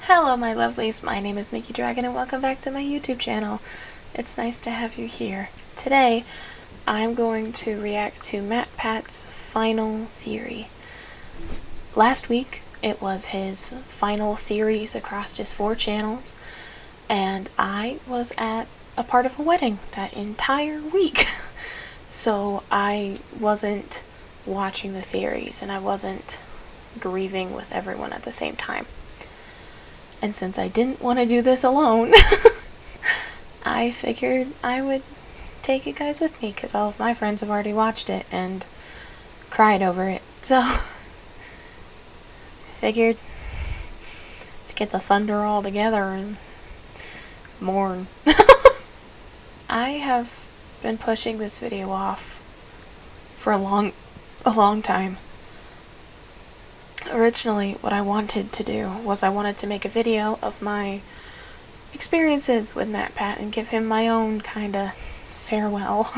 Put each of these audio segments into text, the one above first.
Hello my lovelies, my name is Mickey Dragon and welcome back to my YouTube channel. It's nice to have you here. Today, I'm going to react to MatPat's final theory. Last week, it was his final theories across his 4 channels, and I was at a part of a wedding that entire week. So I wasn't watching the theories and I wasn't grieving with everyone at the same time. And since I didn't want to do this alone, I figured I would take you guys with me because all of my friends have already watched it and cried over it. So I figured let's get the thunder all together and mourn. I have been pushing this video off for a long time. Originally, what I wanted to do was I wanted to make a video of my experiences with MatPat and give him my own kind of farewell.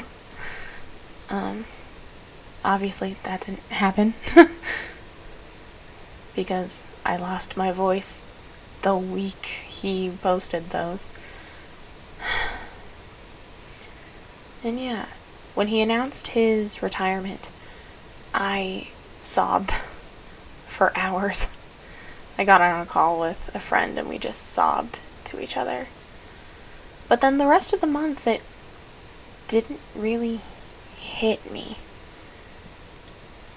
Obviously that didn't happen because I lost my voice the week he posted those. And yeah, when he announced his retirement, I sobbed for hours. I got on a call with a friend and we just sobbed to each other. But then the rest of the month it didn't really hit me.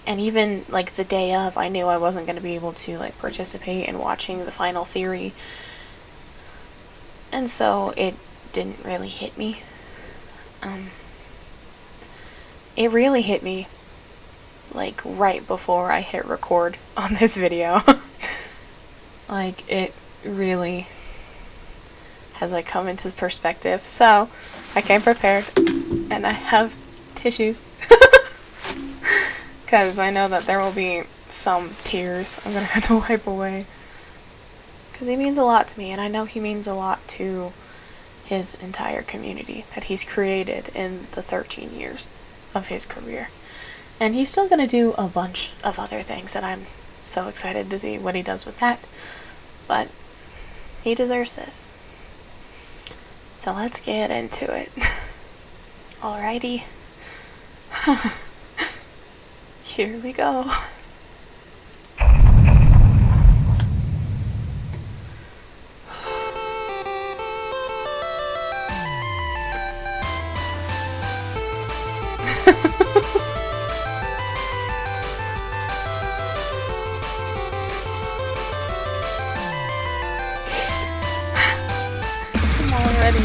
And even like the day of, I knew I wasn't going to be able to like participate in watching the final theory. And so it didn't really hit me. It really hit me like right before I hit record on this video. Like it really has like come into perspective. So I came prepared and I have tissues because I know that there will be some tears I'm gonna have to wipe away because he means a lot to me, and I know he means a lot to his entire community that he's created in the 13 years of his career. And he's still going to do a bunch of other things, and I'm so excited to see what he does with that. But he deserves this. So let's get into it. Alrighty. Here we go. Already.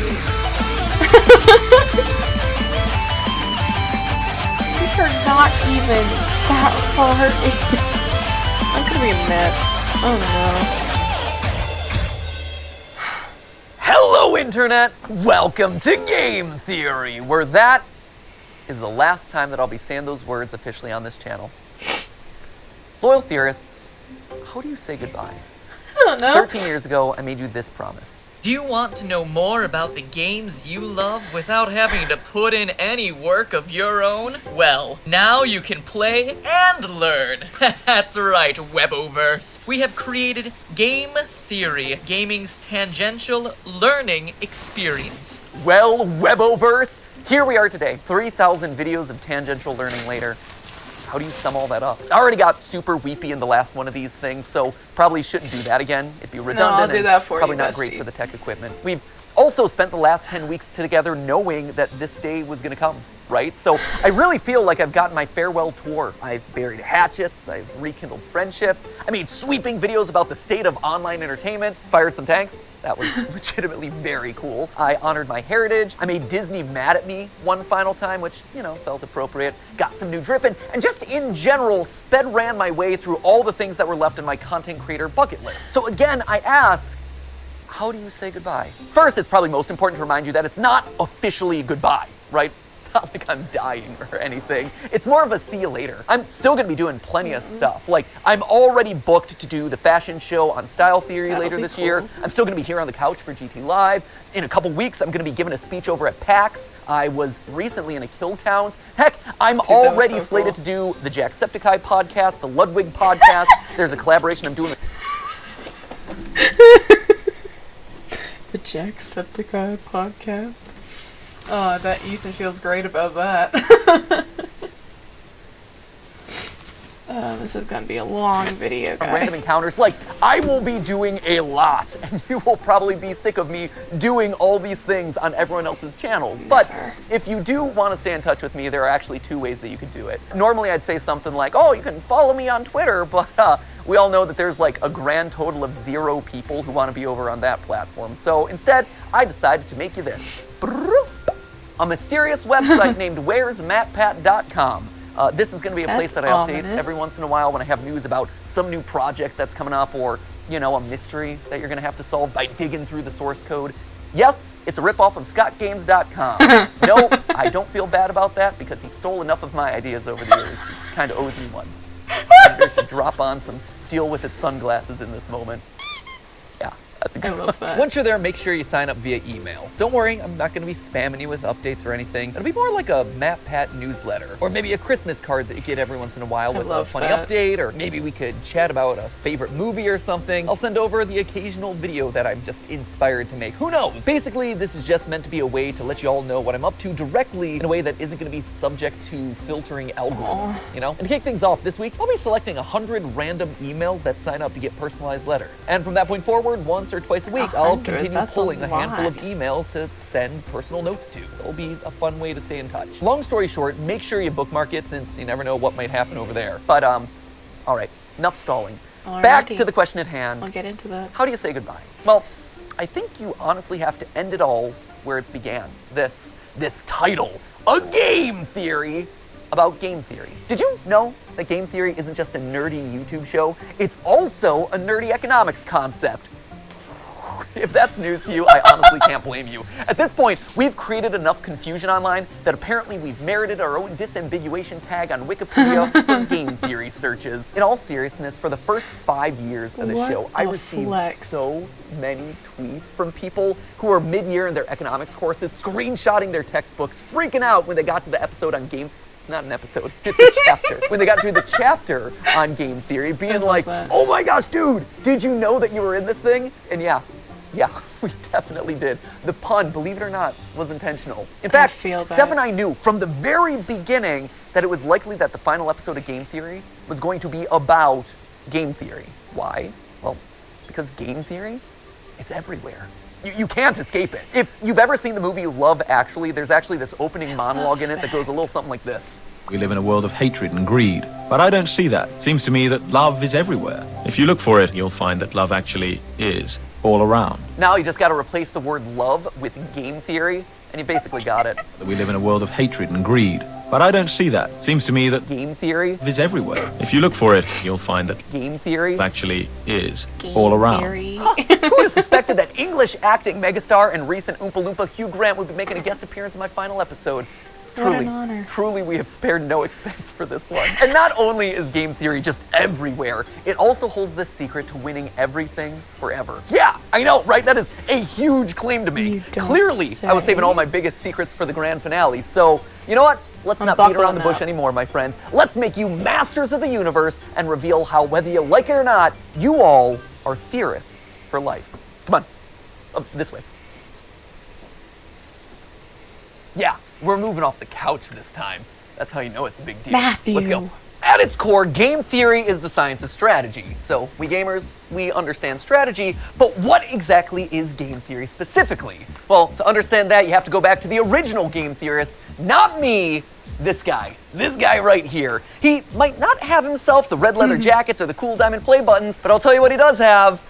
These are not even that far in. I'm gonna be a mess. Oh no. Hello Internet! Welcome to Game Theory, where that is the last time that I'll be saying those words officially on this channel. Loyal Theorists, how do you say goodbye? I don't know. 13 years ago, I made you this promise. Do you want to know more about the games you love without having to put in any work of your own? Well, now you can play and learn. That's right, Weboverse. We have created Game Theory, gaming's tangential learning experience. Well, Weboverse, here we are today, 3,000 videos of tangential learning later. How do you sum all that up? I already got super weepy in the last one of these things, so probably shouldn't do that again. It'd be redundant. No, I'll do that for you, probably not bestie. great for the tech equipment. We've also spent the last 10 weeks together knowing that this day was going to come, right? So I really feel like I've gotten my farewell tour. I've buried hatchets, I've rekindled friendships, I made sweeping videos about the state of online entertainment, fired some tanks. That was legitimately very cool. I honored my heritage. I made Disney mad at me one final time, which, you know, felt appropriate. Got some new dripping, and just in general, ran my way through all the things that were left in my content creator bucket list. So again, I ask, how do you say goodbye? First, it's probably most important to remind you that it's not officially goodbye, right? It's not like I'm dying or anything. It's more of a see you later. I'm still gonna be doing plenty of stuff. Like, I'm already booked to do the fashion show on Style Theory later this year. I'm still gonna be here on the couch for GT Live. In a couple weeks, I'm gonna be giving a speech over at PAX. I was recently in a kill count. Heck, I'm already slated to do the Jacksepticeye podcast, the Ludwig podcast. There's a collaboration I'm doing with Jacksepticeye podcast. Oh, I bet Ethan feels great about that. This is gonna be a long video, guys. Random encounters, like, I will be doing a lot, and you will probably be sick of me doing all these things on everyone else's channels. Never. But if you do want to stay in touch with me, there are actually two ways that you could do it. Normally I'd say something like, oh, you can follow me on Twitter, but we all know that there's like a grand total of 0 people who want to be over on that platform. So instead, I decided to make you this. A mysterious website named where'smatpat.com. This is going to be a place that I update ominous. every once in a while when I have news about some new project that's coming up, or, you know, a mystery that you're going to have to solve by digging through the source code. Yes, it's a ripoff of scottgames.com. No, I don't feel bad about that because he stole enough of my ideas over the years. He kind of owes me one. I should drop on some deal with it sunglasses in this moment. Yeah, that's a good I love that. Once you're there, make sure you sign up via email. Don't worry, I'm not going to be spamming you with updates or anything. It'll be more like a MatPat newsletter, or maybe a Christmas card that you get every once in a while with a love funny that. update, or maybe we could chat about a favorite movie or something. I'll send over the occasional video that I'm just inspired to make. Who knows? Basically, this is just meant to be a way to let you all know what I'm up to directly in a way that isn't going to be subject to filtering algorithms, you know? And to kick things off this week, I'll be selecting 100 random emails that sign up to get personalized letters. And from that point forward, once or twice a week, I'll 100? continue That's pulling a a handful of lot. emails to send personal notes to. It'll be a fun way to stay in touch. Long story short, make sure you bookmark it since you never know what might happen over there. But, all right, enough stalling. Back Alrighty. to the question at hand. I'll get into that. How do you say goodbye? Well, I think you honestly have to end it all where it began. This title, A Game Theory, about game theory. Did you know that game theory isn't just a nerdy YouTube show? It's also a nerdy economics concept. If that's news to you, I honestly can't blame you. At this point, we've created enough confusion online that apparently we've merited our own disambiguation tag on Wikipedia for game theory searches. In all seriousness, for the first 5 years of the What show, I a received flex. so many tweets from people who are mid-year in their economics courses, screenshotting their textbooks, freaking out when they got to the episode on game. It's not an episode, it's a chapter. When they got to the chapter on game theory, being like, that. oh my gosh, dude, did you know that you were in this thing? And yeah, we definitely did. The pun, believe it or not, was intentional. In fact, feel that. Steph and I knew from the very beginning that it was likely that the final episode of Game Theory was going to be about game theory. Why? Well, because game theory, it's everywhere. You can't escape it. If you've ever seen the movie Love Actually, there's actually this opening monologue in it that goes a little something like this. We live in a world of hatred and greed, but I don't see that. Seems to me that love is everywhere. If you look for it, you'll find that love actually is all around. Now you just got to replace the word love with game theory, and you basically got it. We live in a world of hatred and greed, but I don't see that. Seems to me that Game theory, love is everywhere. If you look for it, you'll find that game theory. love actually is all around. Theory. Who would have suspected that English acting megastar and recent Oompa Loompa Hugh Grant would be making a guest appearance in my final episode? What an honor. Truly, we have spared no expense for this one. And not only is game theory just everywhere, it also holds the secret to winning everything forever. Yeah, I know, right? That is a huge claim to You make. don't Clearly, I was say. saving all my biggest secrets for the grand finale. So, you know what? Let's not beat around the bush anymore, my friends. Let's make you masters of the universe and reveal how, whether you like it or not, you all are theorists for life. Come on. This way. Yeah, we're moving off the couch this time. That's how you know it's a big deal. Matthew. Let's go. At its core, game theory is the science of strategy. So we gamers, we understand strategy, but what exactly is game theory specifically? Well, to understand that, you have to go back to the original game theorist, not me, this guy right here. He might not have himself the red leather jackets or the cool diamond play buttons, but I'll tell you what he does have,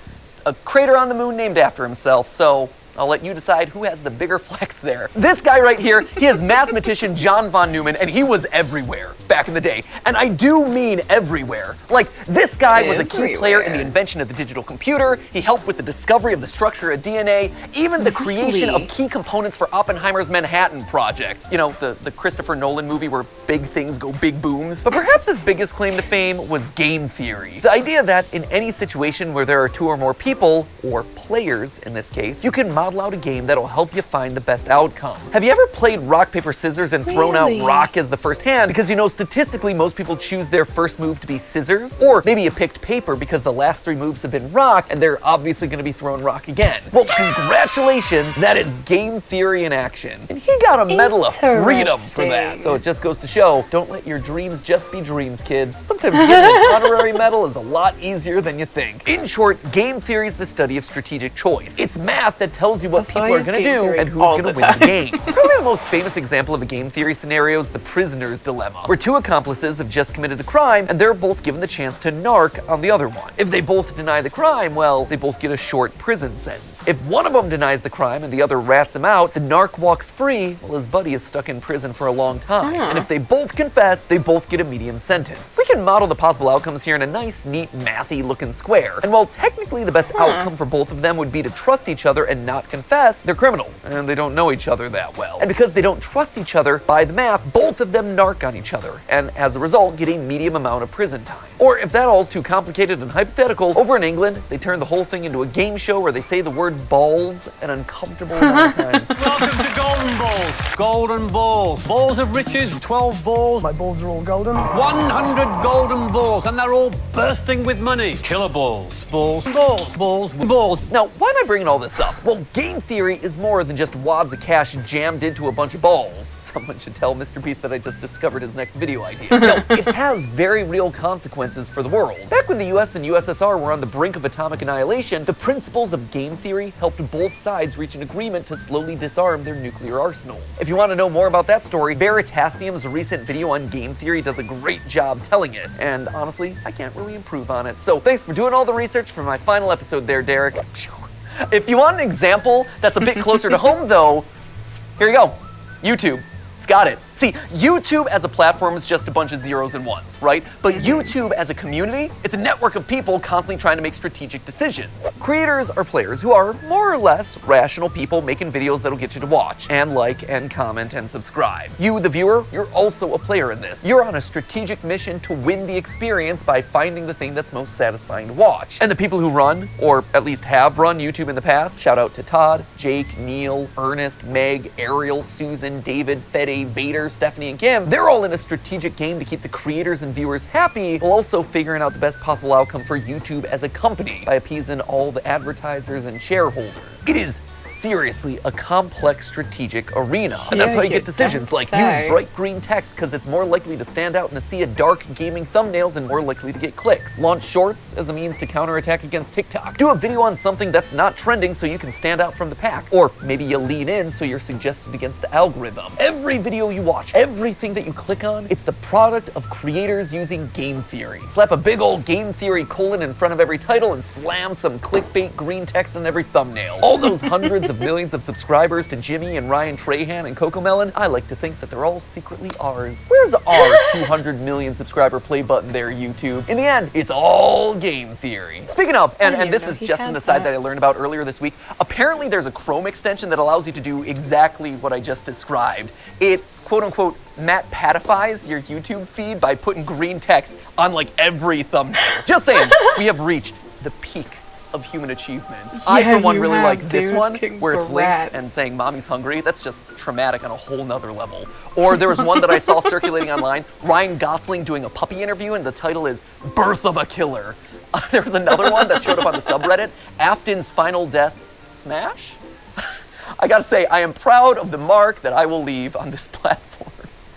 a crater on the moon named after himself, so I'll let you decide who has the bigger flex there. This guy right here, he is mathematician John von Neumann, and he was everywhere back in the day. And I do mean everywhere. Like, this guy was a key player in the invention of the digital computer. He helped with the discovery of the structure of DNA, even the creation of key components for Oppenheimer's Manhattan Project. You know, the Christopher Nolan movie where big things go big booms. But perhaps his biggest claim to fame was game theory. The idea that in any situation where there are two or more people, or players in this case, you can model out a game that'll help you find the best outcome. Have you ever played rock, paper, scissors and thrown out rock as the first hand? Because you know, statistically, most people choose their first move to be scissors. Or maybe you picked paper because the last 3 moves have been rock and they're obviously going to be throwing rock again. Well, congratulations, that is game theory in action. And he got a Medal of Freedom for that. So it just goes to show, don't let your dreams just be dreams, kids. Sometimes getting an honorary medal is a lot easier than you think. In short, game theory is the study of strategic choice. It's math that tells you what people are going to do and who's going to win the game. Probably the most famous example of a game theory scenario is the prisoner's dilemma, where 2 accomplices have just committed a crime and they're both given the chance to narc on the other one. If they both deny the crime, well, they both get a short prison sentence. If one of them denies the crime and the other rats him out, the narc walks free while his buddy is stuck in prison for a long time. And if they both confess, they both get a medium sentence. We can model the possible outcomes here in a nice, neat, mathy looking square. And while technically the best outcome for both of them would be to trust each other and not confess, they're criminals and they don't know each other that well. And because they don't trust each other, by the math, both of them narc on each other, and as a result, get a medium amount of prison time. Or if that all's too complicated and hypothetical, over in England, they turn the whole thing into a game show where they say the word balls an uncomfortable amount of times. Welcome to Golden Balls. Golden balls. Balls of riches, 12 balls. My balls are all golden. 100 golden balls, and they're all bursting with money. Killer balls. Balls. Balls. Balls. Balls. Now, why am I bringing all this up? Well, game theory is more than just wads of cash jammed into a bunch of balls. Someone should tell Mr. Beast that I just discovered his next video idea. No, it has very real consequences for the world. Back when the US and USSR were on the brink of atomic annihilation, the principles of game theory helped both sides reach an agreement to slowly disarm their nuclear arsenals. If you want to know more about that story, Veritasium's recent video on game theory does a great job telling it. And honestly, I can't really improve on it. So thanks for doing all the research for my final episode there, Derek. If you want an example that's a bit closer to home though, here you go. YouTube. It's got it. See, YouTube as a platform is just a bunch of zeros and ones, right? But YouTube as a community, it's a network of people constantly trying to make strategic decisions. Creators are players who are more or less rational people making videos that'll get you to watch and like and comment and subscribe. You, the viewer, you're also a player in this. You're on a strategic mission to win the experience by finding the thing that's most satisfying to watch. And the people who run, or at least have run YouTube in the past, shout out to Todd, Jake, Neil, Ernest, Meg, Ariel, Susan, David, Fede, Vader, Stephanie, and Kim, they're all in a strategic game to keep the creators and viewers happy while also figuring out the best possible outcome for YouTube as a company by appeasing all the advertisers and shareholders. It is seriously a complex strategic arena. And that's how you get decisions like use bright green text because it's more likely to stand out in a sea of dark gaming thumbnails and more likely to get clicks. Launch shorts as a means to counterattack against TikTok. Do a video on something that's not trending so you can stand out from the pack. Or maybe you lean in so you're suggested against the algorithm. Every video you watch, everything that you click on, it's the product of creators using game theory. Slap a big old game theory colon in front of every title and slam some clickbait green text on every thumbnail. All those hundreds of millions of subscribers to Jimmy and Ryan Trahan and Cocomelon, I like to think that they're all secretly ours. Where's our 200 million subscriber play button there, YouTube? In the end, it's all game theory. Speaking of, and this is just an aside that I learned about earlier this week, apparently there's a Chrome extension that allows you to do exactly what I just described. It, quote unquote, MatPatifies your YouTube feed by putting green text on like every thumbnail. Just saying, we have reached the peak of human achievements. I, for one, really like this one, where it's linked and saying mommy's hungry. That's just traumatic on a whole nother level. Or there was one that I saw circulating online, Ryan Gosling doing a puppy interview, and the title is Birth of a Killer. There was another one that showed up on the subreddit, Afton's Final Death Smash? I gotta say, I am proud of the mark that I will leave on this platform.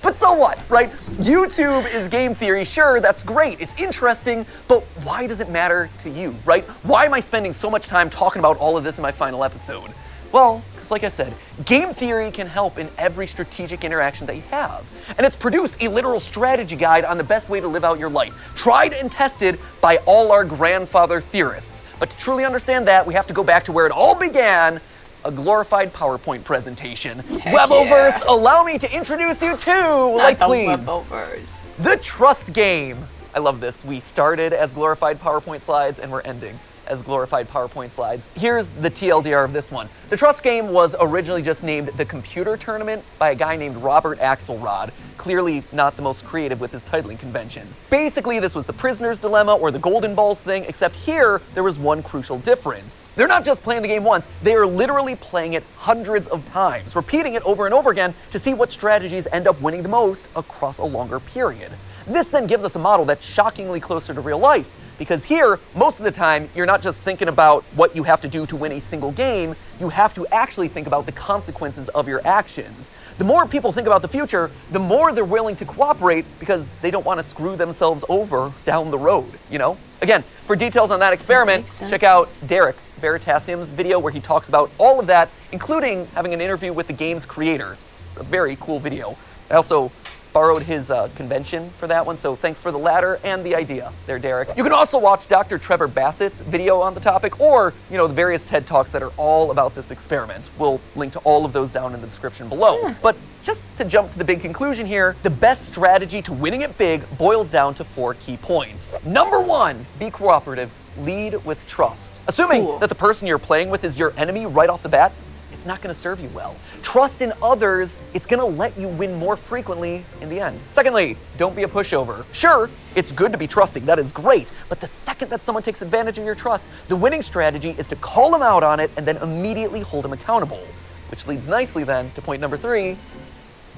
But so what, right? YouTube is game theory, sure, that's great, it's interesting, but why does it matter to you, right? Why am I spending so much time talking about all of this in my final episode? Well, because like I said, game theory can help in every strategic interaction that you have. And it's produced a literal strategy guide on the best way to live out your life, tried and tested by all our grandfather theorists. But to truly understand that, we have to go back to where it all began, a glorified PowerPoint presentation. Weboverse, allow me to introduce you to, lights please, Weboverse. the trust game. I love this. We started as glorified PowerPoint slides and we're ending as glorified PowerPoint slides. Here's the TLDR of this one. The trust game was originally just named the Computer Tournament by a guy named Robert Axelrod. clearly not the most creative with his titling conventions. Basically, this was the prisoner's dilemma or the golden balls thing, except here, there was one crucial difference. They're not just playing the game once, they are literally playing it hundreds of times, repeating it over and over again to see what strategies end up winning the most across a longer period. This then gives us a model that's shockingly closer to real life, because here, most of the time, you're not just thinking about what you have to do to win a single game, you have to actually think about the consequences of your actions. The more people think about the future, the more they're willing to cooperate because they don't want to screw themselves over down the road, you know? Again, for details on that experiment, check out Derek Veritasium's video where he talks about all of that, including having an interview with the game's creator. It's a very cool video. I also borrowed his convention for that one, so thanks for the latter and the idea there, Derek. You can also watch Dr. Trevor Bassett's video on the topic, or, you know, the various TED Talks that are all about this experiment. We'll link to all of those down in the description below. But just to jump to the big conclusion here, the best strategy to winning it big boils down to 4 key points. Number 1, be cooperative, lead with trust. Assuming that the person you're playing with is your enemy right off the bat, it's not going to serve you well. Trust in others, it's going to let you win more frequently in the end. Secondly, don't be a pushover. Sure, it's good to be trusting, that is great, but the second that someone takes advantage of your trust, the winning strategy is to call them out on it and then immediately hold them accountable. Which leads nicely then to point number 3,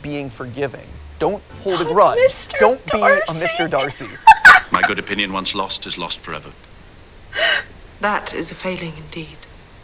being forgiving. Don't hold a grudge. Mr. Don't be a Darcy. Mr. Darcy. My good opinion once lost is lost forever. That is a failing indeed.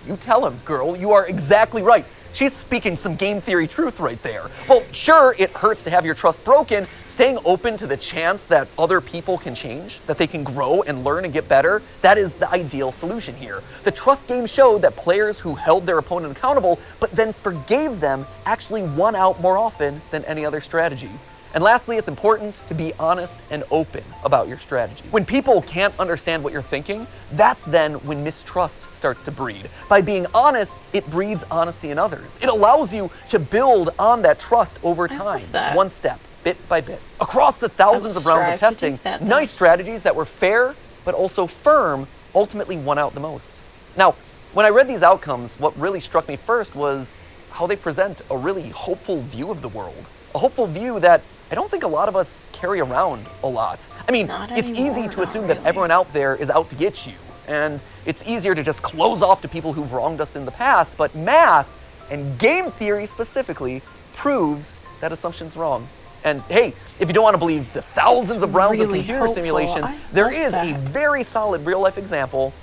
You tell him, girl, you are exactly right. She's speaking some game theory truth right there. Well, sure, it hurts to have your trust broken. Staying open to the chance that other people can change, that they can grow and learn and get better, that is the ideal solution here. The trust game showed that players who held their opponent accountable, but then forgave them, actually won out more often than any other strategy. And lastly, it's important to be honest and open about your strategy. When people can't understand what you're thinking, that's then when mistrust starts to breed. By being honest, it breeds honesty in others. It allows you to build on that trust over time, one step, bit by bit. Across the thousands of rounds of testing, nice strategies that were fair, but also firm, ultimately won out the most. Now, when I read these outcomes, what really struck me first was how they present a really hopeful view of the world. A hopeful view that I don't think a lot of us carry around a lot. I mean, it's easy to assume that everyone out there is out to get you, and it's easier to just close off to people who've wronged us in the past, but math, and game theory specifically, proves that assumption's wrong. And hey, if you don't want to believe the thousands of rounds of computer simulation, there is a very solid real-life example,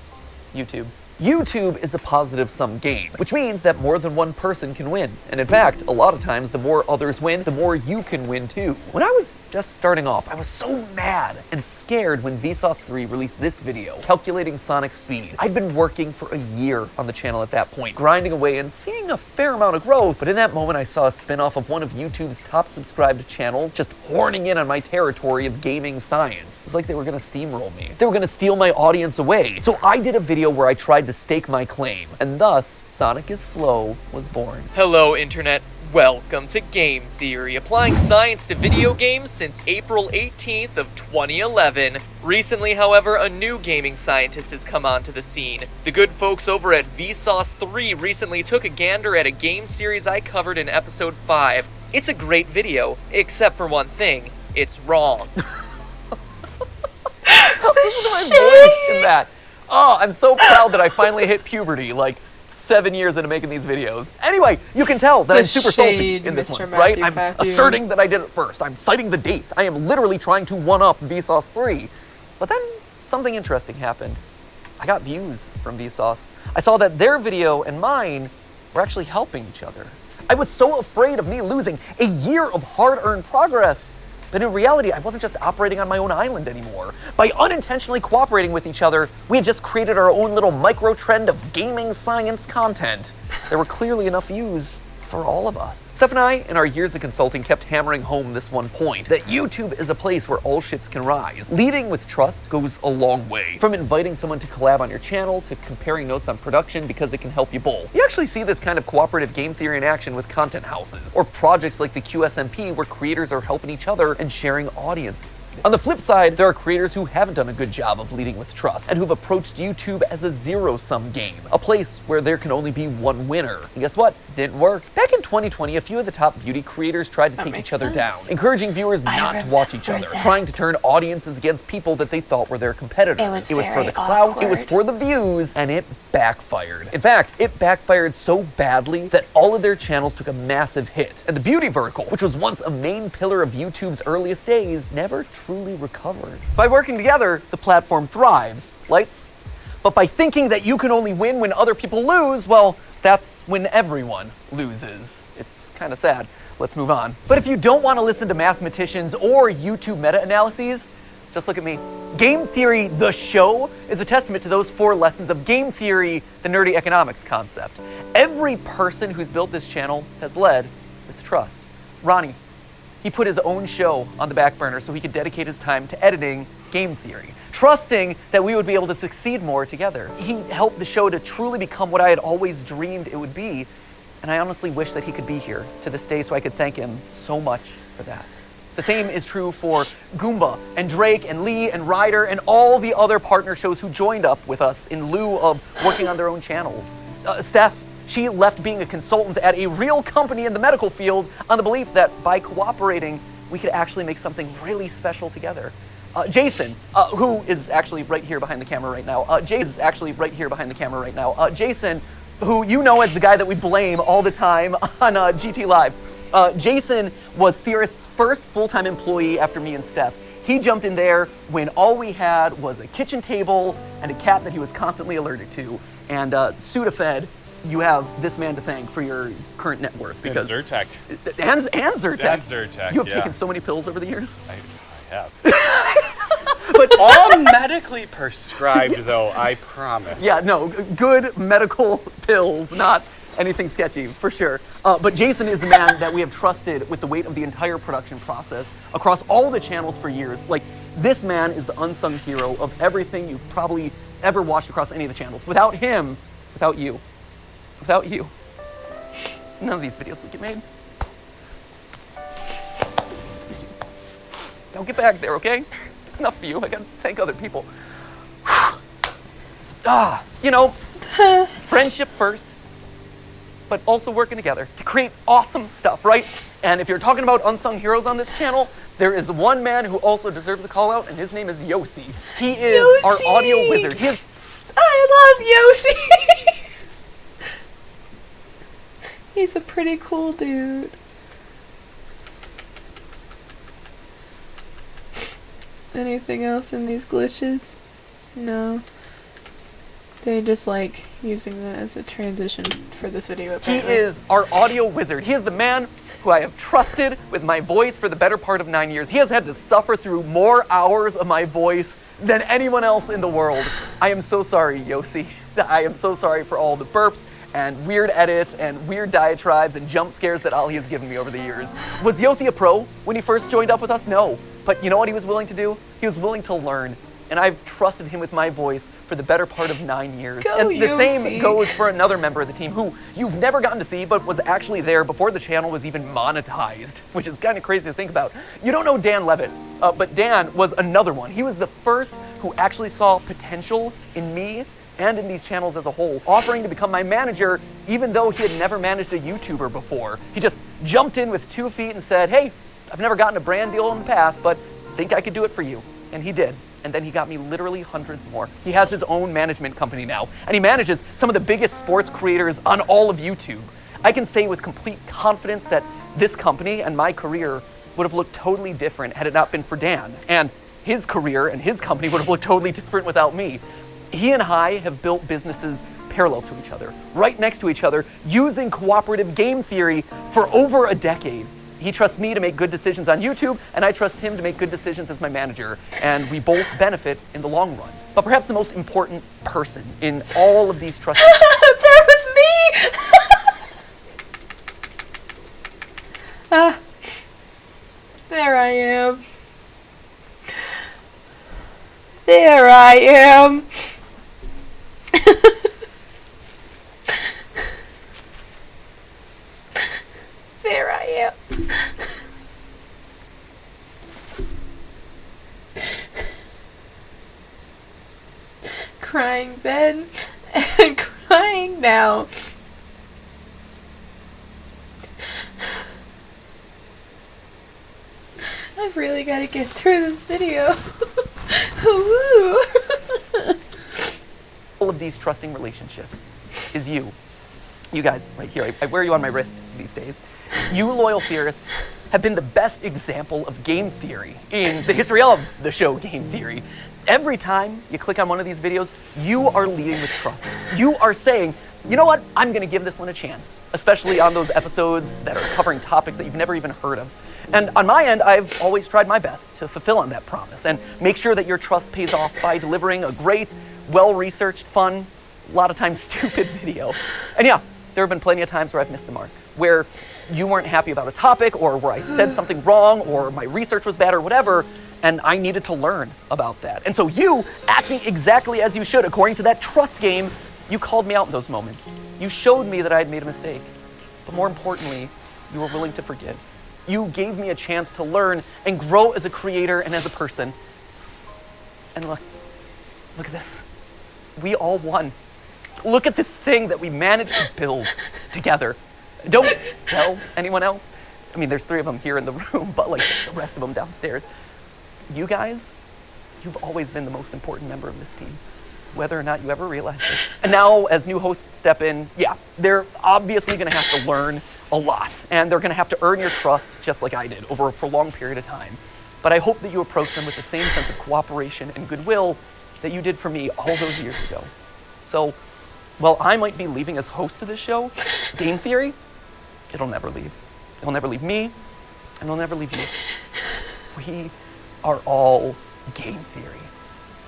YouTube. YouTube is a positive-sum game, which means that more than one person can win. And in fact, a lot of times, the more others win, the more you can win too. When I was just starting off, I was so mad and scared when Vsauce 3 released this video, calculating Sonic's speed. I'd been working for a year on the channel at that point, grinding away and seeing a fair amount of growth, but in that moment I saw a spin-off of one of YouTube's top subscribed channels just horning in on my territory of gaming science. It was like they were gonna steamroll me. They were gonna steal my audience away. So I did a video where I tried to stake my claim, and thus Sonic is Slow was born. Hello, Internet. Welcome to Game Theory, applying science to video games since April 18th of 2011. Recently, however, a new gaming scientist has come onto the scene. The good folks over at Vsauce 3 recently took a gander at a game series I covered in episode 5. It's a great video, except for one thing, it's wrong. Listen to my voice in that. Oh, I'm so proud that I finally hit puberty, like 7 years into making these videos. Anyway, you can tell that I'm super salty in this one, right? I'm asserting that I did it first. I'm citing the dates. I am literally trying to one-up Vsauce 3. But then something interesting happened. I got views from Vsauce. I saw that their video and mine were actually helping each other. I was so afraid of me losing a year of hard-earned progress. But in reality, I wasn't just operating on my own island anymore. By unintentionally cooperating with each other, we had just created our own little micro-trend of gaming science content. There were clearly enough views for all of us. Steph and I, in our years of consulting, kept hammering home this one point, that YouTube is a place where all ships can rise. Leading with trust goes a long way. From inviting someone to collab on your channel, to comparing notes on production because it can help you both. You actually see this kind of cooperative game theory in action with content houses, or projects like the QSMP where creators are helping each other and sharing audiences. On the flip side, there are creators who haven't done a good job of leading with trust and who've approached YouTube as a zero-sum game, a place where there can only be one winner. And guess what? Didn't work. Back in 2020, a few of the top beauty creators tried to take each other down, encouraging viewers not to watch each other, trying to turn audiences against people that they thought were their competitors. It was for the clout, it was for the views, and it backfired. In fact, it backfired so badly that all of their channels took a massive hit, and the beauty vertical, which was once a main pillar of YouTube's earliest days, never truly recovered. By working together, the platform thrives. Lights? But by thinking that you can only win when other people lose, well, that's when everyone loses. It's kind of sad. Let's move on. But if you don't want to listen to mathematicians or YouTube meta-analyses, just look at me. Game Theory, the show, is a testament to those 4 lessons of game theory, the nerdy economics concept. Every person who's built this channel has led with trust. Ronnie, he put his own show on the back burner so he could dedicate his time to editing Game Theory, trusting that we would be able to succeed more together. He helped the show to truly become what I had always dreamed it would be, and I honestly wish that he could be here to this day so I could thank him so much for that. The same is true for Goomba and Drake and Lee and Ryder and all the other partner shows who joined up with us in lieu of working on their own channels. Steph, she left being a consultant at a real company in the medical field on the belief that by cooperating, we could actually make something really special together. Jason, who is actually right here behind the camera right now. Jason, who you know as the guy that we blame all the time on GT Live. Jason was Theorists' first full-time employee after me and Steph. He jumped in there when all we had was a kitchen table and a cat that he was constantly allergic to. And Sudafed, you have this man to thank for your current net worth. Because and Zyrtec. And Zyrtec. And Zyrtec, You have taken so many pills over the years. I have. But all medically prescribed, though, I promise. Yeah, no, good medical pills, not anything sketchy, for sure. But Jason is the man that we have trusted with the weight of the entire production process across all the channels for years. Like, this man is the unsung hero of everything you've probably ever watched across any of the channels. Without him, without you, none of these videos would get made. Don't get back there, okay? Enough for you. I gotta thank other people. You know, friendship first, but also working together to create awesome stuff, right? And if you're talking about unsung heroes on this channel, there is one man who also deserves a call out, and his name is Yossi. He is our audio wizard. I love Yossi. He's a pretty cool dude. Anything else in these glitches? No. They just like using that as a transition for this video, apparently. He is our audio wizard. He is the man who I have trusted with my voice for the better part of 9 years. He has had to suffer through more hours of my voice than anyone else in the world. I am so sorry, Yossi. I am so sorry for all the burps and weird edits and weird diatribes and jump scares that Ali has given me over the years. Was Yossi a pro when he first joined up with us? No. But you know what he was willing to do? He was willing to learn. And I've trusted him with my voice for the better part of 9 years. Go, and the Yossi. same goes for another member of the team who you've never gotten to see, but was actually there before the channel was even monetized, which is kind of crazy to think about. You don't know Dan Levitt, but Dan was another one. He was the first who actually saw potential in me and in these channels as a whole, offering to become my manager even though he had never managed a YouTuber before. He just jumped in with 2 feet and said, hey, I've never gotten a brand deal in the past, but think I could do it for you. And he did. And then he got me literally hundreds more. He has his own management company now, and he manages some of the biggest sports creators on all of YouTube. I can say with complete confidence that this company and my career would have looked totally different had it not been for Dan. And his career and his company would have looked totally different without me. He and I have built businesses parallel to each other, right next to each other, using cooperative game theory for over a decade. He trusts me to make good decisions on YouTube, and I trust him to make good decisions as my manager, and we both benefit in the long run. But perhaps the most important person in all of these trusts... That was me! There I am. There I am. There I am. crying then and crying now. I've really got to get through this video. Woo! All of these trusting relationships is you. You guys, right here, I wear you on my wrist these days. You loyal theorists have been the best example of game theory in the history of the show Game Theory. Every time you click on one of these videos, you are leading with trust. You are saying, you know what, I'm gonna give this one a chance, especially on those episodes that are covering topics that you've never even heard of. And on my end, I've always tried my best to fulfill on that promise and make sure that your trust pays off by delivering a great, well-researched, fun, a lot of times stupid video. And yeah, there have been plenty of times where I've missed the mark, where you weren't happy about a topic, or where I said something wrong, or my research was bad, or whatever, and I needed to learn about that. And so you, acting exactly as you should, according to that trust game, you called me out in those moments. You showed me that I had made a mistake. But more importantly, you were willing to forgive. You gave me a chance to learn and grow as a creator and as a person. And look at this. We all won. Look at this thing that we managed to build together. Don't tell anyone else. I mean, there's 3 of them here in the room, but like the rest of them downstairs. You guys, you've always been the most important member of this team, whether or not you ever realized it. And now, as new hosts step in, yeah, they're obviously gonna have to learn a lot, and they're gonna have to earn your trust just like I did over a prolonged period of time. But I hope that you approach them with the same sense of cooperation and goodwill that you did for me all those years ago. So, while I might be leaving as host of this show, Game Theory, it'll never leave. It'll never leave me, and it'll never leave you. We are all Game Theory,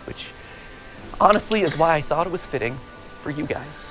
which honestly is why I thought it was fitting for you guys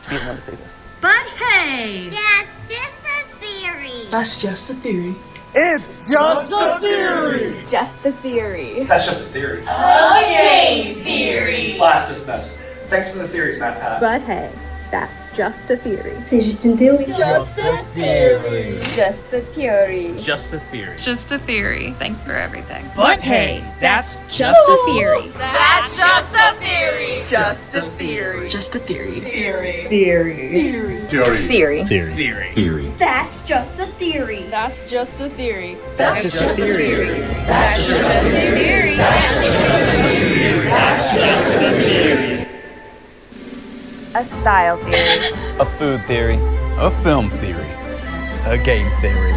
to be the one to say this. But hey! That's just a theory. That's just a theory. It's just a theory. Just a theory. That's just a theory. Okay, theory. Class dismissed. Thanks for the theories, MatPat. But hey, that's just a theory. C'est juste une théorie. Just a theory. Just a theory. Just a theory. Just a theory. Thanks for everything. But hey, that's Just a theory. That's just a theory. Just a theory. Just a theory. Theory. theory. Theory. Theory. That's just a theory. That's just a theory. That's just a theory. That's just a theory. That's just a theory. A style theory. A food theory. A film theory. A game theory.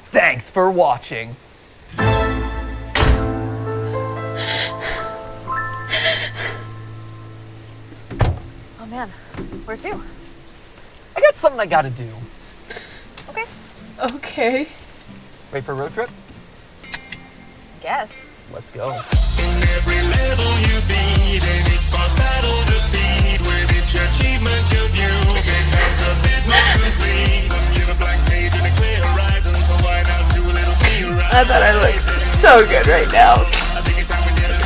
Thanks for watching. Oh man, where to? I got something I gotta do. Okay. Okay. Ready for a road trip? Guess. Let's go. Every level you beat, and it was battle defeat. With each achievement you view, becomes a bit more complete. Give a blank page and a clear horizon, so why not do a little theorizing? I thought I looked so good right now. I think it's time we did it.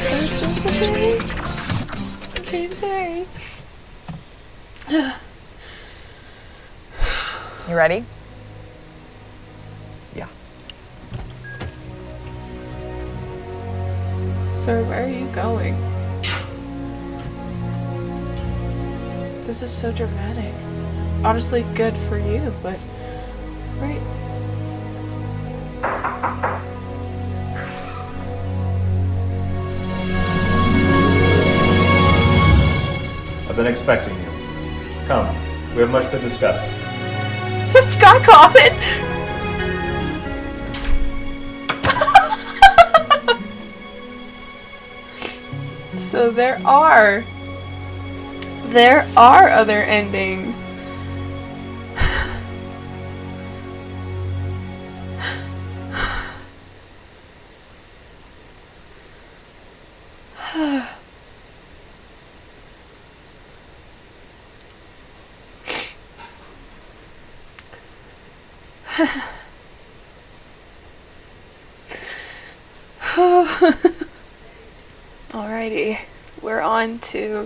That's just a theory. Game theory. You ready? Yeah. Sir, where are you going? This is so dramatic. Honestly, good for you, but right. I've been expecting you. Come, we have much to discuss. Is that Scott Coffin? So there are other endings. Alrighty, we're on to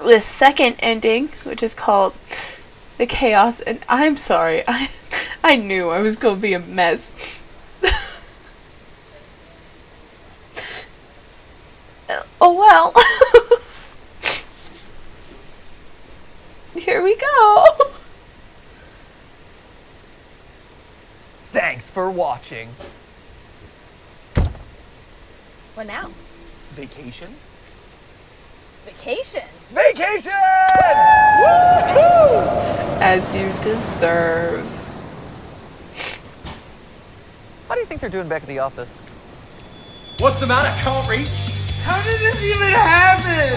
the second ending, which is called The Chaos, and I'm sorry, I knew I was gonna be a mess. Oh well. Here we go. Thanks for watching. What now? Vacation? Vacation. Vacation! Woo-hoo! As you deserve. How do you think they're doing back at the office? What's the matter? Can't reach? How did this even happen?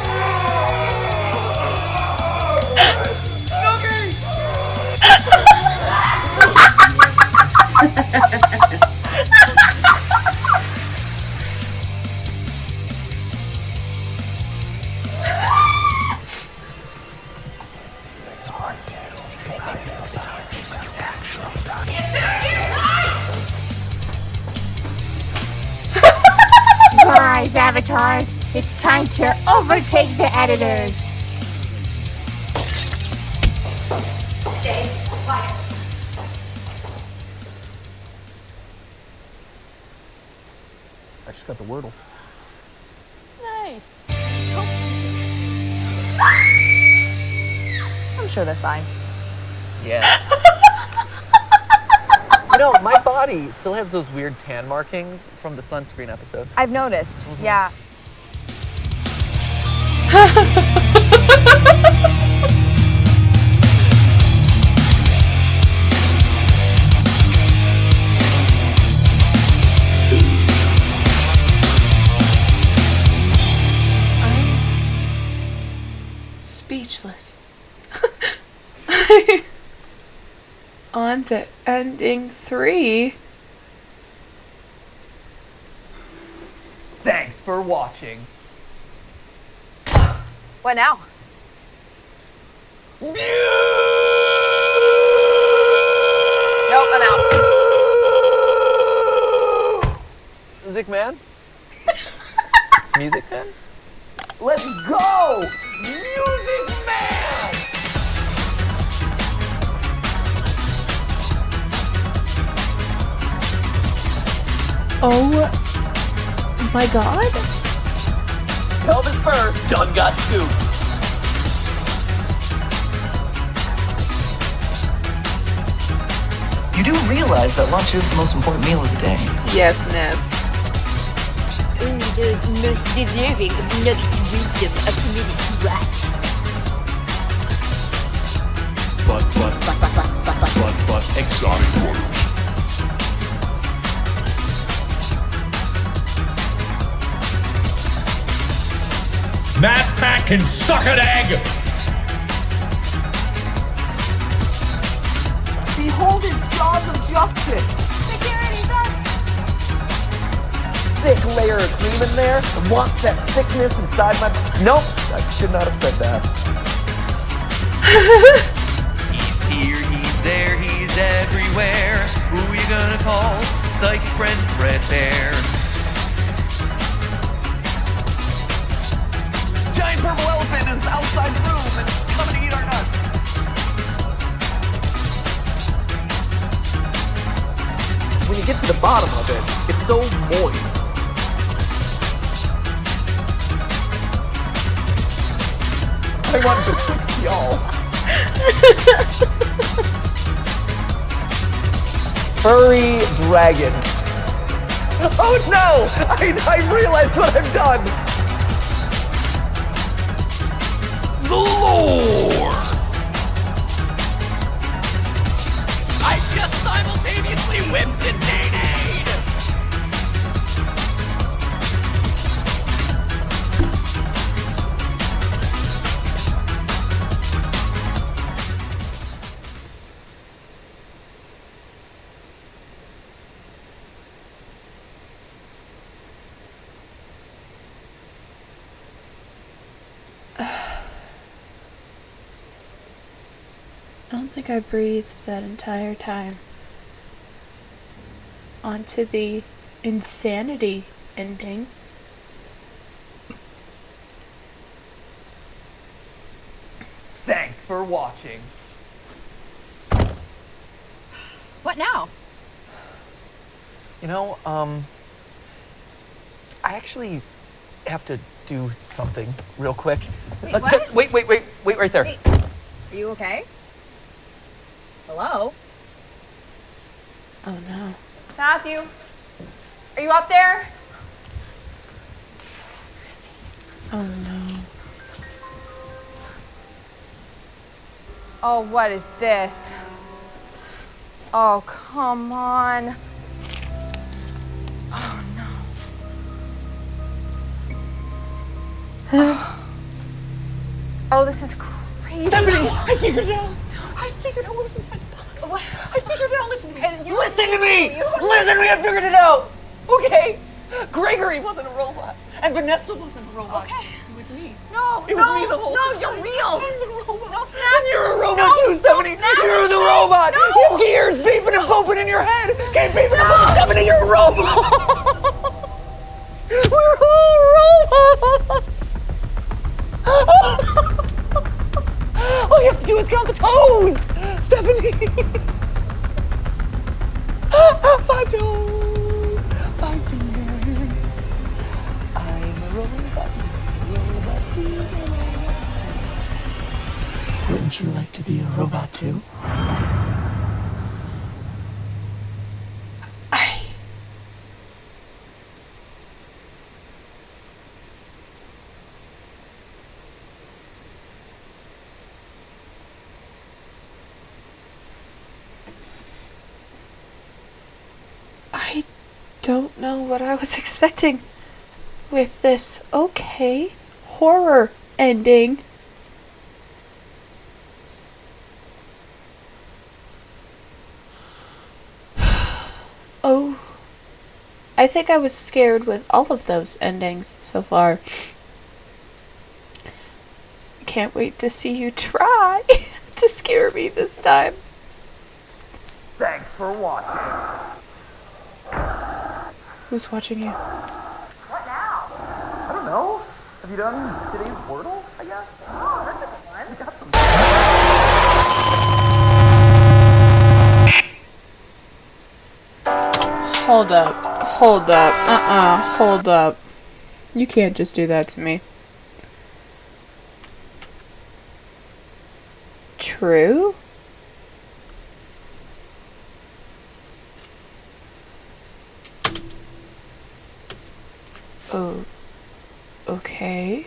Rise, avatars. It's time to overtake the editors. Stay quiet. I just got the Wordle. Nice. I'm sure they're fine. Yeah. You know, my body still has those weird tan markings from the sunscreen episode. I've noticed. Yeah. Speechless. On to ending 3. Thanks for watching. What now? Nope, I'm out. Music man? Music man? Let's go! Music man! Oh my god? Pelvis first, done got scooped. You do realize that lunch is the most important meal of the day. Yes, Ness. Only those most deserving of nuggets wisdom are permitted to watch. But exotic orders. MatPat can suck an egg! Behold his jaws of justice! Security, done! Thick layer of cream in there. I want that thickness inside my... Nope, I should not have said that. He's here, he's there, he's everywhere. Who you gonna call? Psychic friend Fredbear. Giant purple elephant is outside the room and it's coming to eat our nuts. When you get to the bottom of it, it's so moist. I want betwixt y'all. Furry dragon. Oh no! I realized what I've done. The lore! I just simultaneously whipped and nay-nayed! don't think I breathed that entire time. On to the insanity ending. Thanks for watching. What now? You know, I actually have to do something real quick. Wait, what? Wait right there. Wait, are you okay? Hello? Oh no. Matthew? Are you up there? Oh no. Oh, what is this? Oh, come on. Oh, no. Oh, this is crazy. Stephanie, I figured it out. I figured out what was inside the box. What? I figured it out. Listen to me. And you- Listen to me. Listen to me. I figured it out. Okay. Gregory wasn't a robot, and Vanessa wasn't a robot. Okay. It was me. No, It was me the whole time. No, you're real. I'm the robot. No, And you're a robot No, too, Stephanie. no, You're the robot. No. You have gears beeping and pooping in your head. Keep beeping and pooping. Stephanie, you're a robot. We're all robots. All you have to do is count the toes, Stephanie. 5 toes, 5 fingers. I'm a robot. Wouldn't you like to be a robot too? I don't know what I was expecting with this okay horror ending. Oh, I think I was scared with all of those endings so far. Can't wait to see you try to scare me this time. Thanks for watching. Who's watching you? What now? I don't know. Have you done today's Wordle, I guess? Oh, that's a good one. We got some. Hold up. Hold up. Hold up. You can't just do that to me. True? Oh. Okay.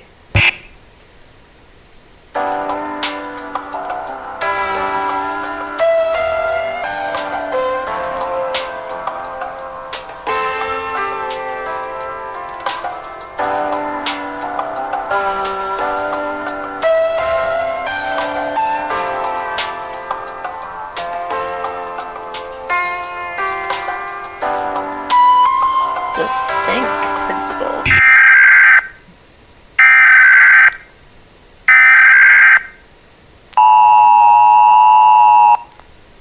The think principle.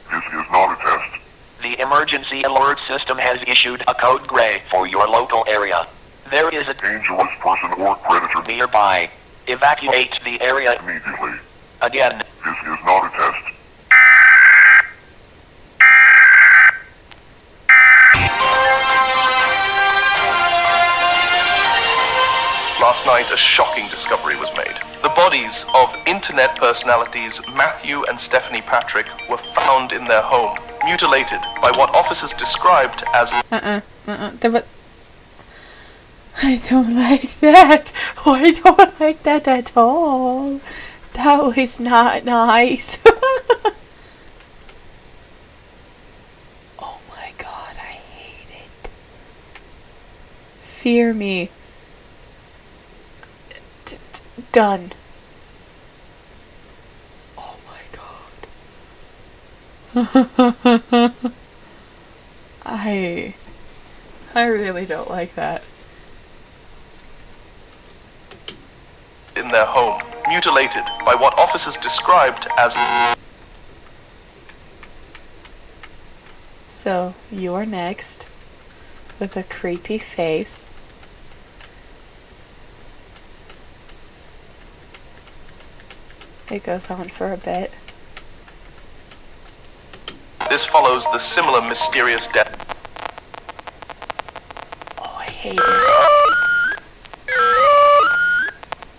This is not a test. The emergency alert system has issued a code gray for your local area. There is a Dangerous person or predator nearby. Evacuate the area immediately. again. This is not a test. Last night, a shocking discovery was made. The bodies of internet personalities Matthew and Stephanie Patrick were found in their home, mutilated by what officers described as I don't like that. I don't like that at all. That was not nice. Oh my god, I hate it. Fear me. Done. Oh my god. I really don't like that. in their home, mutilated by what officers described as So you're next with a creepy face. It goes on for a bit. This follows the similar mysterious death. Oh, I hate it.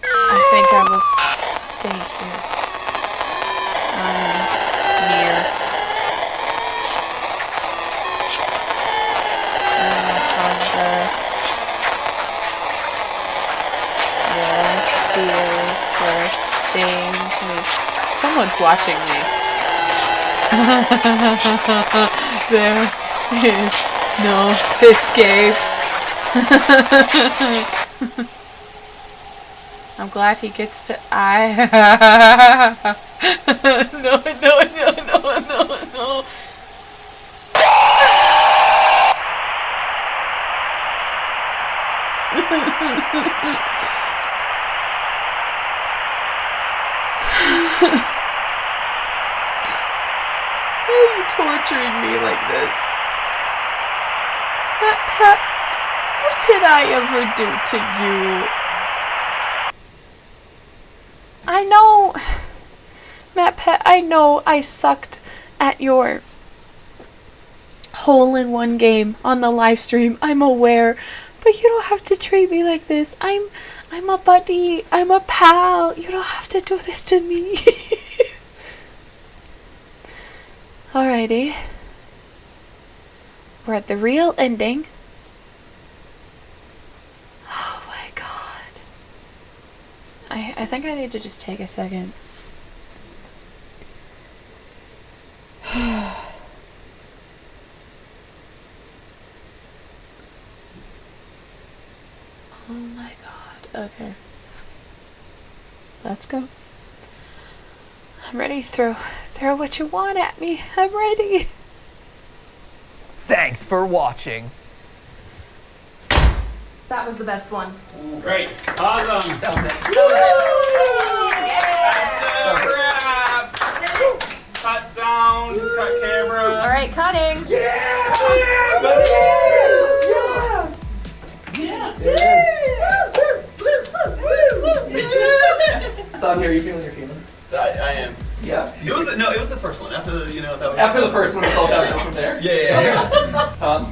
I think I will stay here. Near. Your fear sustains me. Someone's watching me. There is no escape. I'm glad he gets to. No. Why are you torturing me like this? MatPat, what did I ever do to you? I know, MatPat, I know I sucked at your hole-in-one game on the live stream. I'm aware, but you don't have to treat me like this. I'm a buddy. I'm a pal. You don't have to do this to me. Alrighty. We're at the real ending. Oh my god. I think I need to just take a second. Oh my god. Okay. Let's go. I'm ready. Throw what you want at me. I'm ready. Thanks for watching. That was the best one. Great. Awesome. That was it. That's a wrap. Cut sound. Cut camera. All right, cutting. Yeah. So here, you feeling your feelings? I am. Yeah. It was the first one. After that was After the first one, it's all downhill from there. Yeah.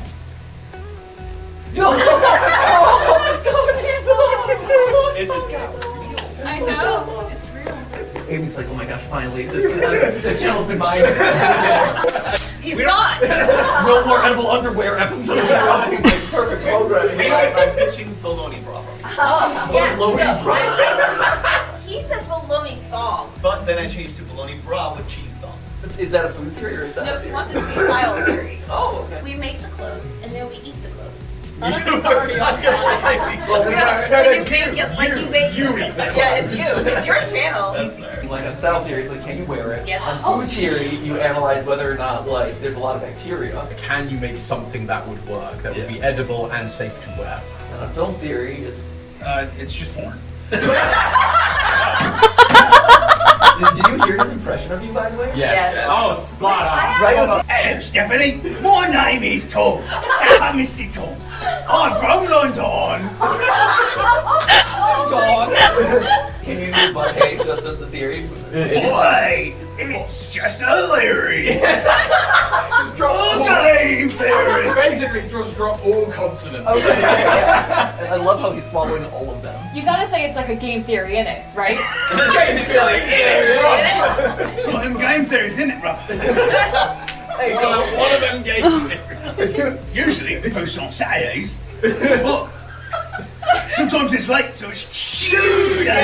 It just got real. I know. It's real. Amy's like, oh my gosh, finally, this channel's been mine. He's gone. No more edible underwear episodes. Perfect. I'm pitching bologna broth. Oh, yeah. Bologna He said bologna thong. But then I changed to bologna bra with cheese thong. Is that a food theory or is that? No, he wants it to be style theory. Oh, okay. We make the clothes and then we eat the clothes. It's already on Well, you bake it like you bake. Yeah, it's you. It's your channel. That's fair. Like on style theory, it's like, can you wear it? Yes. On food theory, you analyze whether or not like there's a lot of bacteria. Can you make something that would work, that would be edible and safe to wear? And on film theory, it's just porn. Did you hear his impression of you, by the way? Yes. Oh, spot on. Right. Hello, Stephanie. My name is Tom. I'm Mr. Tom. I'm from London. Dog. Can you do butt case? That's just the theory. Boy, it's just hilarious. Just drop game theory. Basically, just drop all consonants. Okay. I love how he's swallowing all of them. You gotta say it's like a game theory in it, right? Game theory. It's one of them game theories, isn't it, brother? Hey, one of them game theories. Usually we post on Saturdays, but sometimes it's late, so it's Tuesday.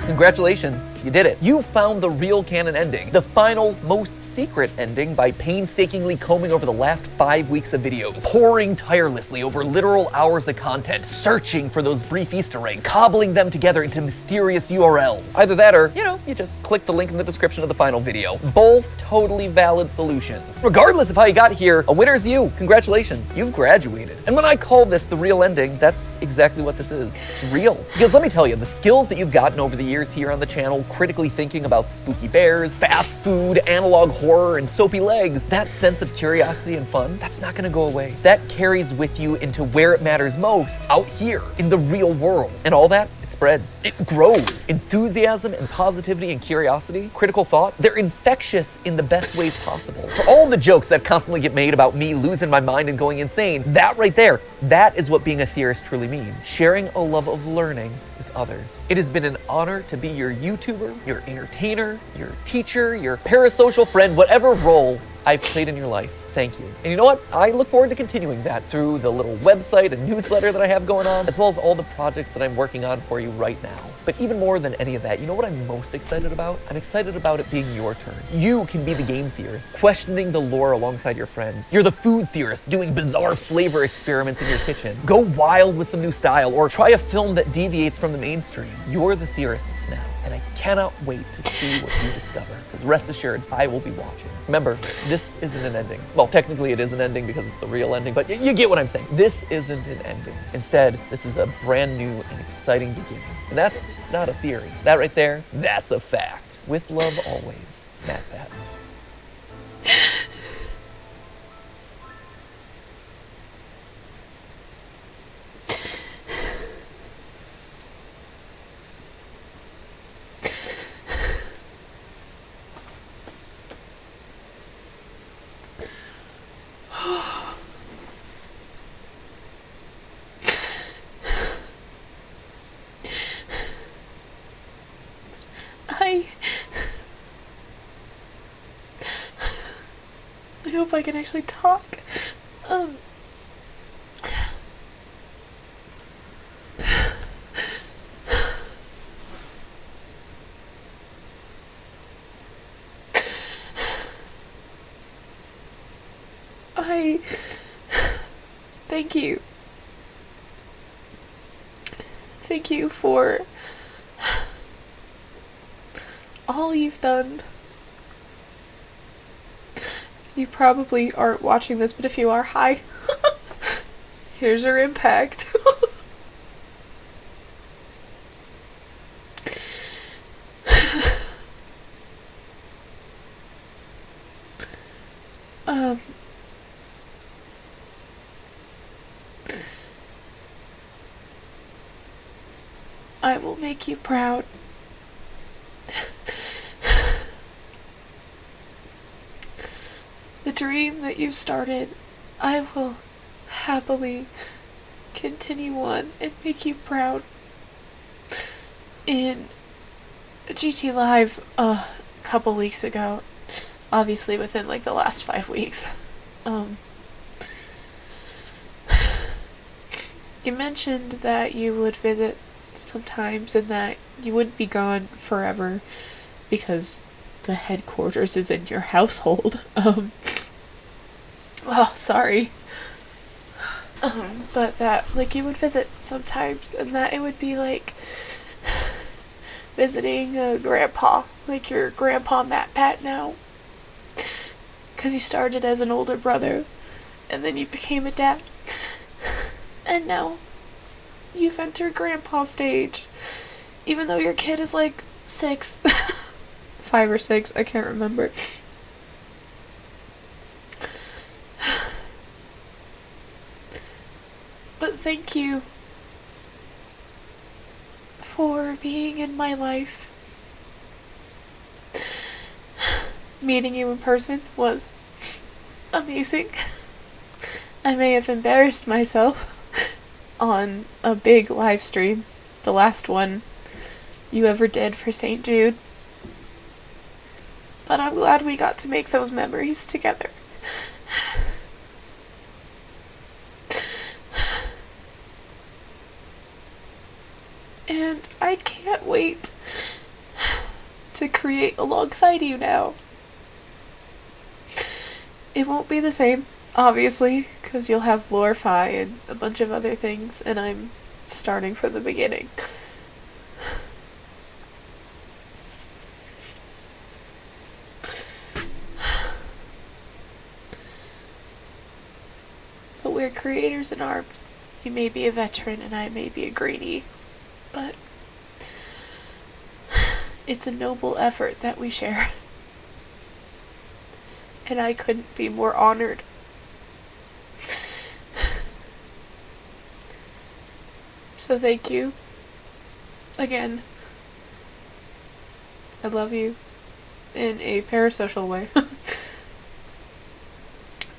Congratulations, you did it. You found the real canon ending, the final, most secret ending by painstakingly combing over the last 5 weeks of videos, poring tirelessly over literal hours of content, searching for those brief Easter eggs, cobbling them together into mysterious URLs. Either that or, you just click the link in the description of the final video. Both totally valid solutions. Regardless of how you got here, a winner is you. Congratulations, you've graduated. And when I call this the real ending, that's exactly what this is. It's real. Because let me tell you, the skills that you've gotten over the years years here on the channel, critically thinking about spooky bears, fast food, analog horror, and soapy legs, that sense of curiosity and fun, that's not gonna go away. That carries with you into where it matters most, out here, in the real world. And all that, it spreads. It grows. Enthusiasm and positivity and curiosity, critical thought, they're infectious in the best ways possible. For all the jokes that constantly get made about me losing my mind and going insane, that right there, that is what being a theorist truly means. Sharing a love of learning with others. It has been an honor to be your YouTuber, your entertainer, your teacher, your parasocial friend, whatever role I've played in your life. Thank you. And you know what? I look forward to continuing that through the little website and newsletter that I have going on, as well as all the projects that I'm working on for you right now. But even more than any of that, you know what I'm most excited about? I'm excited about it being your turn. You can be the game theorist, questioning the lore alongside your friends. You're the food theorist, doing bizarre flavor experiments in your kitchen. Go wild with some new style, or try a film that deviates from the mainstream. You're the theorists now, and I cannot wait to see what you discover, because rest assured, I will be watching. Remember, this isn't an ending. Well, technically it is an ending because it's the real ending, but you get what I'm saying. This isn't an ending. Instead, this is a brand new and exciting beginning. And that's not a theory. That right there, that's a fact. With love always, MatPat. I hope I can actually talk. I thank you. Thank you for all you've done. You probably aren't watching this, but if you are, hi. Here's your impact. I will make you proud. The dream that you started, I will happily continue on and make you proud. In GT Live a couple weeks ago, obviously within like the last 5 weeks, you mentioned that you would visit sometimes and that you wouldn't be gone forever because the headquarters is in your household. Oh, sorry. But that, like, you would visit sometimes, and that it would be like visiting a grandpa, like your Grandpa MatPat now. Because you started as an older brother, and then you became a dad. And now you've entered grandpa stage, even though your kid is like 6. 5 or 6, I can't remember. But thank you for being in my life. Meeting you in person was amazing. I may have embarrassed myself on a big live stream, the last one you ever did for St. Jude. But I'm glad we got to make those memories together. And I can't wait to create alongside you now. It won't be the same, obviously, because you'll have Glorify and a bunch of other things, and I'm starting from the beginning. But we're creators in arms. You may be a veteran and I may be a greenie, but It's a noble effort that we share. And I couldn't be more honored. So thank you. Again. I love you. In a parasocial way.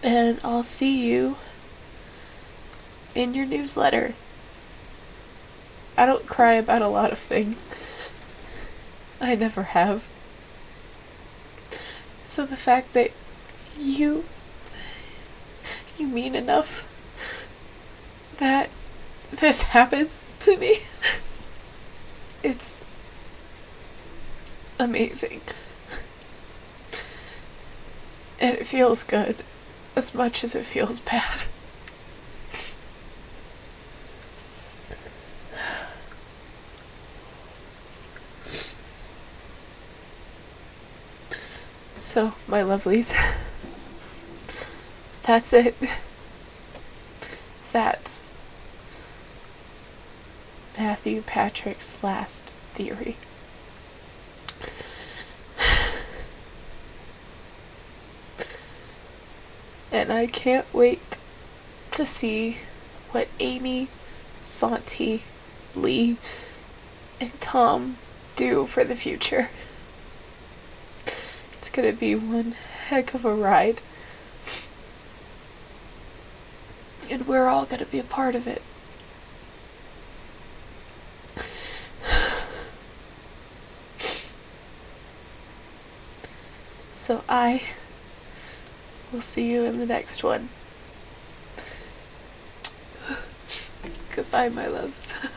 And I'll see you in your newsletter. I don't cry about a lot of things. I never have. So the fact that you mean enough that this happens to me, it's amazing. And it feels good as much as it feels bad. So, my lovelies, that's it. That's Matthew Patrick's last theory. And I can't wait to see what Amy, Santi, Lee, and Tom do for the future. It's gonna be one heck of a ride. And we're all gonna be a part of it. So I will see you in the next one. Goodbye, my loves.